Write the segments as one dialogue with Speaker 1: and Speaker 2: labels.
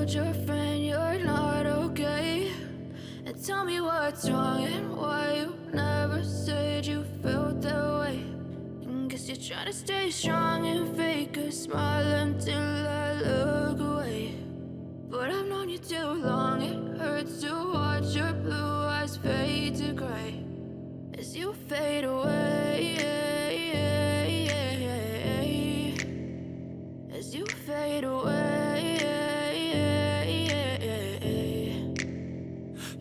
Speaker 1: told your friend you're not okay? And tell me what's wrong and why you never said you felt that way. And guess you're trying to stay strong and fake a smile until I look away. But I've known you too long, it hurts to watch your blue eyes fade to gray as you fade away, as you fade away.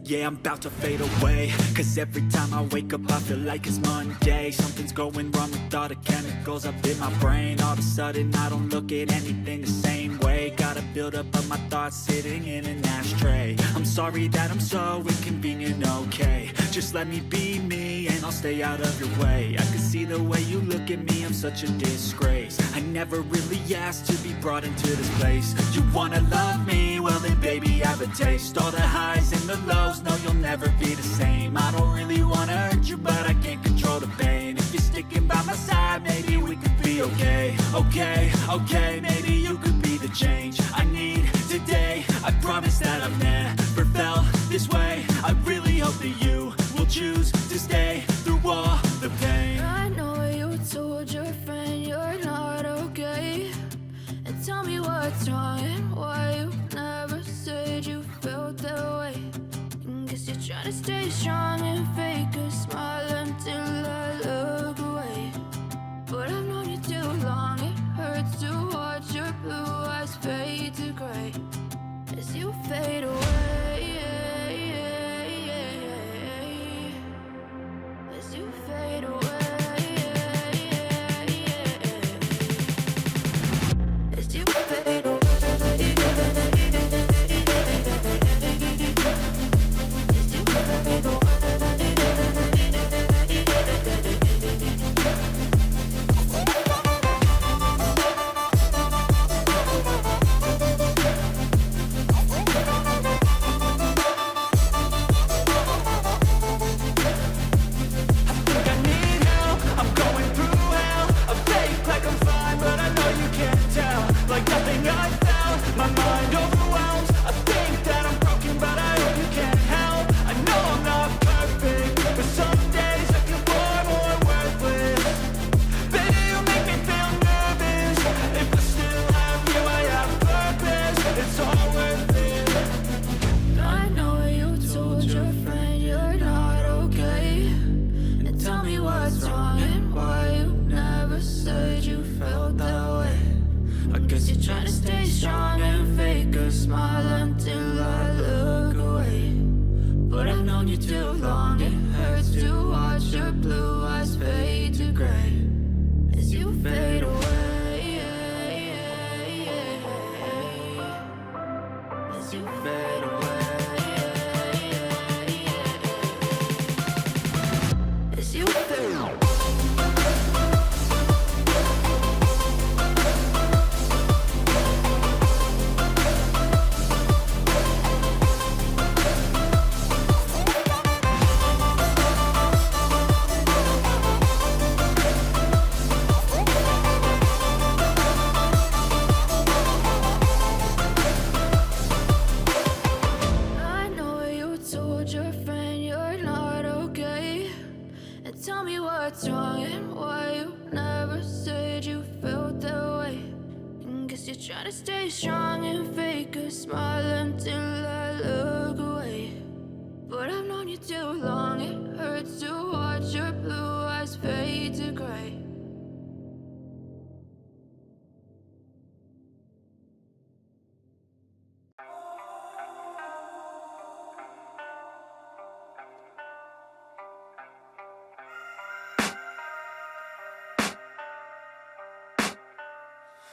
Speaker 2: Yeah, I'm about to fade away, cause every time I wake up I feel like it's Monday. Something's going wrong with all the chemicals up in my brain. All of a sudden I don't look at anything the same way. Got a buildup of my thoughts sitting in an ashtray. I'm sorry that I'm so inconvenient, okay? Just let me be me and I'll stay out of your way. I can see the way you look at me, I'm such a disgrace. I never really asked to be brought into this place. You wanna love me? Well then baby, have a taste. All the highs and the lows, no, you'll never be the same. I don't really wanna hurt you, but I can't control the pain. If you're sticking by my side, maybe we could be okay. Okay, maybe you could be the change I need today. I promise that I've never felt this way. I really hope that you will choose to stay through all the pain.
Speaker 1: I know you told your friend you're not okay. And tell me what's wrong and why you never said you felt that way. Guess you're trying to stay strong and fake a smile until I look away. But I've known you too long, it hurts to watch your blue eyes fade to gray as you fade away, as you fade away, as you fade away.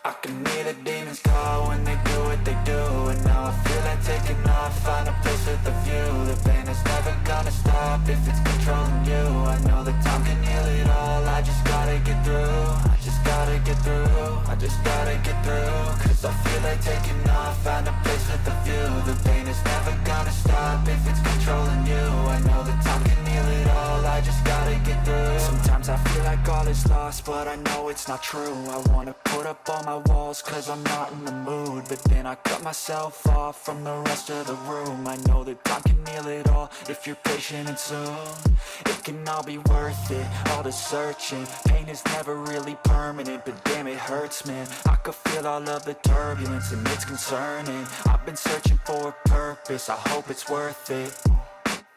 Speaker 3: I can hear the demons call when they do what they do. And now I feel like taking off, find a place with a view. The pain is never gonna stop if it's controlling you. I know that time can heal it all, I just gotta get through. I just gotta get through, I just gotta get through. Cause I feel like taking off, find a place with a view. The pain is never gonna stop if it's controlling you. I know that time can heal it all, I just gotta get through. Sometimes I feel like like all is lost, but I know it's not true. I wanna put up all my walls cause I'm not in the mood, but then I cut myself off from the rest of the room. I know that time can heal it all if you're patient and soon it can all be worth it, all the searching. Pain is never really permanent, but damn it hurts, man. I could feel all of the turbulence and it's concerning. I've been searching for a purpose, I hope it's worth it.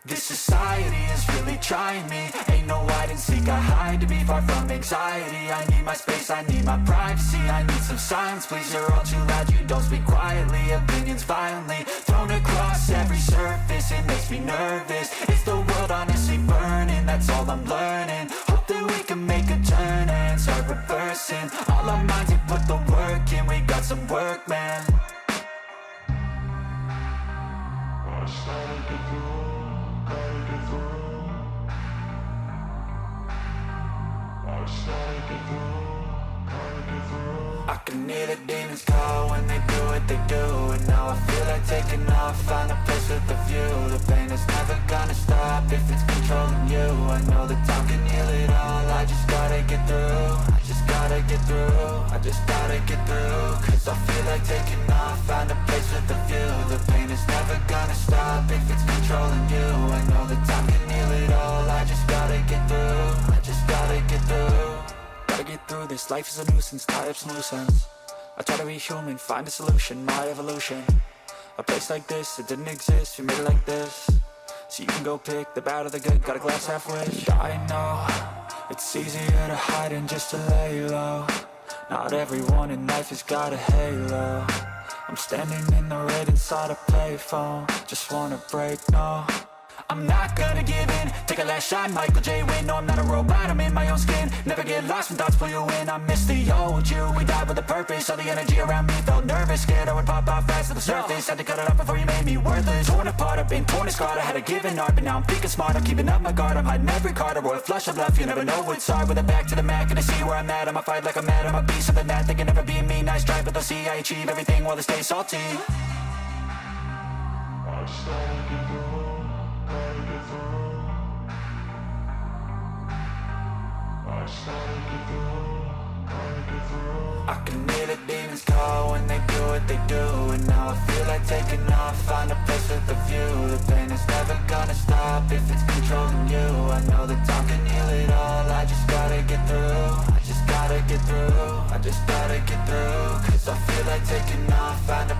Speaker 3: This society is really trying me. Ain't no hide and seek, I hide to be far from anxiety. I need my space, I need my privacy. I need some silence, please, you're all too loud. You don't speak quietly, opinions violently thrown across every surface. It makes me nervous, it's the world honestly burning. That's all I'm learning, hope that we can make a turn and start reversing. All our minds have put the work in, we got some work, man. I can hear the demons call when they do what they do, and now I feel like taking off, find a place with a view. The pain is never gonna stop if it's controlling you. I know that time can heal it all, I just gotta get through. I just gotta get through, I just gotta get through. Cause I feel like taking off, find a place with a view. The pain is never gonna stop if it's controlling you. I know that time can heal it all, I just gotta get through. I just gotta get through. Gotta get through this, life is a nuisance, tie up some loose ends. I try to be human, find a solution, my evolution. A place like this, it didn't exist, we made it like this. So you can go pick the bad or the good, got a glass halfway. I know, it's easier to hide than just to lay low. Not everyone in life has got a halo. I'm standing in the red inside a payphone, just wanna break, no. I'm not gonna give in, take a last shot, Michael J. Win. No, I'm not a robot, I'm in my own skin. Never get lost when thoughts pull you in. I miss the old you, we died with a purpose. All the energy around me felt nervous, scared I would pop off fast to the surface. Had to cut it off before you made me worthless. Torn apart, I've been torn and scarred. I had a given art, but now I'm thinking smart. I'm keeping up my guard, I'm hiding every card. A royal flush of left, you never know what's hard. With a back to the mat, gonna see where I'm at. I'ma fight like I'm mad, I'ma be something that they can never be me. Nice try, but they'll see I achieve everything while they stay salty. I can hear the demons call when they do what they do, and now I feel like taking off, find a place with a view. The pain is never gonna stop if it's controlling you. I know that time can heal it all, I just gotta get through. I just gotta get through, I just gotta get through. Cause I feel like taking off, find a